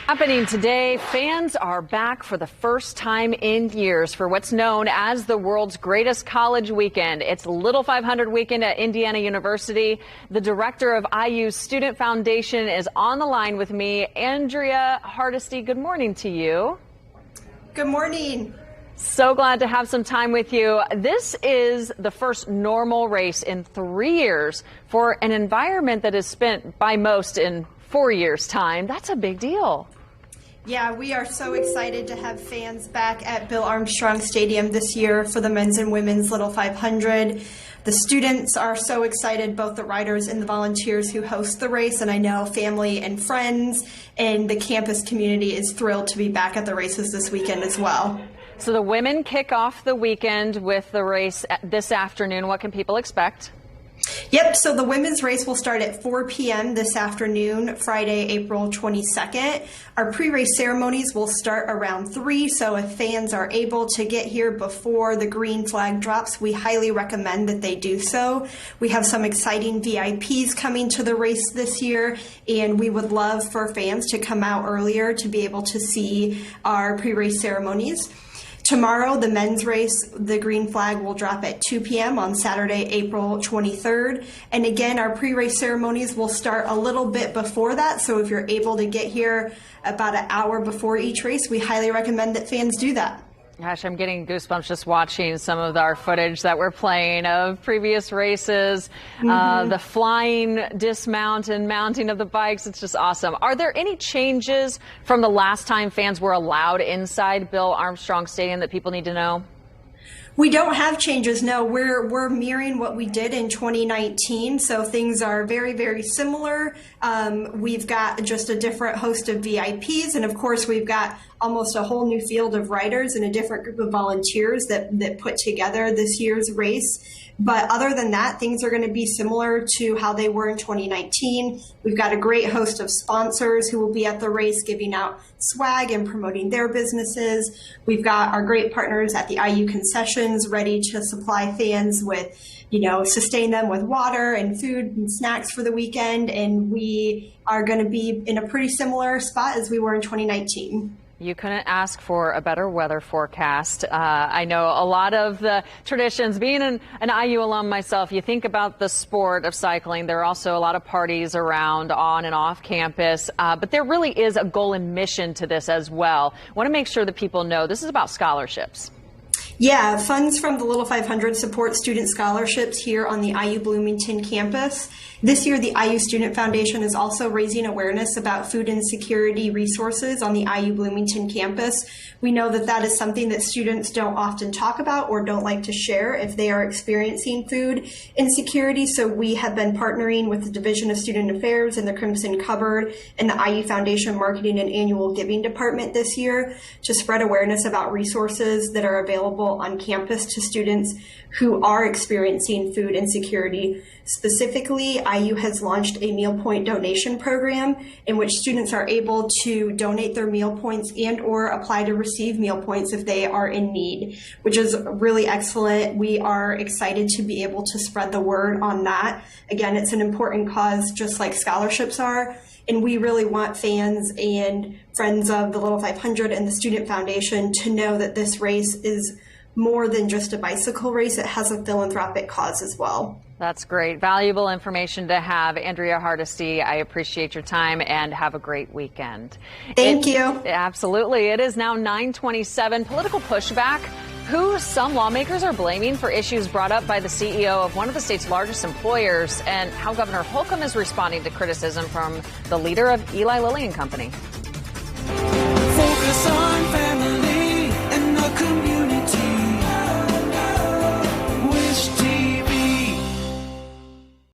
Happening today, fans are back for the first time in years for what's known as the world's greatest college weekend. It's Little 500 weekend at Indiana University. The director of IU's Student Foundation is on the line with me. Andrea Hardesty, good morning to you. Good morning. So glad to have some time with you. This is the first normal race in 3 years for an environment that is spent by most in 4 years' time. That's a big deal. Yeah, we are so excited to have fans back at Bill Armstrong Stadium this year for the men's and women's Little 500. The students are so excited, both the riders and the volunteers who host the race, and I know family and friends and the campus community is thrilled to be back at the races this weekend as well. So the women kick off the weekend with the race this afternoon. What can people expect? Yep, so the women's race will start at 4 p.m. this afternoon, Friday, April 22nd. Our pre-race ceremonies will start around 3, so if fans are able to get here before the green flag drops, we highly recommend that they do so. We have some exciting VIPs coming to the race this year, and we would love for fans to come out earlier to be able to see our pre-race ceremonies. Tomorrow, the men's race, the green flag will drop at 2 p.m. on Saturday, April 23rd. And again, our pre-race ceremonies will start a little bit before that. So if you're able to get here about an hour before each race, we highly recommend that fans do that. Gosh, I'm getting goosebumps just watching some of our footage that we're playing of previous races, the flying dismount and mounting of the bikes. It's just awesome. Are there any changes from the last time fans were allowed inside Bill Armstrong Stadium that people need to know? We don't have changes, no. We're mirroring what we did in 2019, so things are very, very similar. We've got just a different host of VIPs, and of course we've got almost a whole new field of riders and a different group of volunteers that put together this year's race. But other than that, things are going to be similar to how they were in 2019. We've got a great host of sponsors who will be at the race giving out swag and promoting their businesses. We've got our great partners at the IU concessions ready to supply fans with, sustain them with water and food and snacks for the weekend. And we are going to be in a pretty similar spot as we were in 2019. You couldn't ask for a better weather forecast. I know a lot of the traditions. Being an IU alum myself, you think about the sport of cycling. There are also a lot of parties around on and off campus, but there really is a goal and mission to this as well. I want to make sure that people know this is about scholarships. Yeah, funds from the Little 500 support student scholarships here on the IU Bloomington campus. This year, the IU Student Foundation is also raising awareness about food insecurity resources on the IU Bloomington campus. We know that that is something that students don't often talk about or don't like to share if they are experiencing food insecurity. So we have been partnering with the Division of Student Affairs and the Crimson Cupboard and the IU Foundation Marketing and Annual Giving Department this year to spread awareness about resources that are available on campus to students who are experiencing food insecurity. Specifically, IU has launched a meal point donation program in which students are able to donate their meal points and or apply to receive meal points if they are in need, which is really excellent. We are excited to be able to spread the word on that. Again, it's an important cause just like scholarships are. And we really want fans and friends of the Little 500 and the Student Foundation to know that this race is more than just a bicycle race. It has a philanthropic cause as well. That's great. Valuable information to have. Andrea Hardesty, I appreciate your time and have a great weekend. Thank you. Absolutely. It is now 9:27. Political pushback, who some lawmakers are blaming for issues brought up by the CEO of one of the state's largest employers, and how Governor Holcomb is responding to criticism from the leader of Eli Lilly and Company. Focus on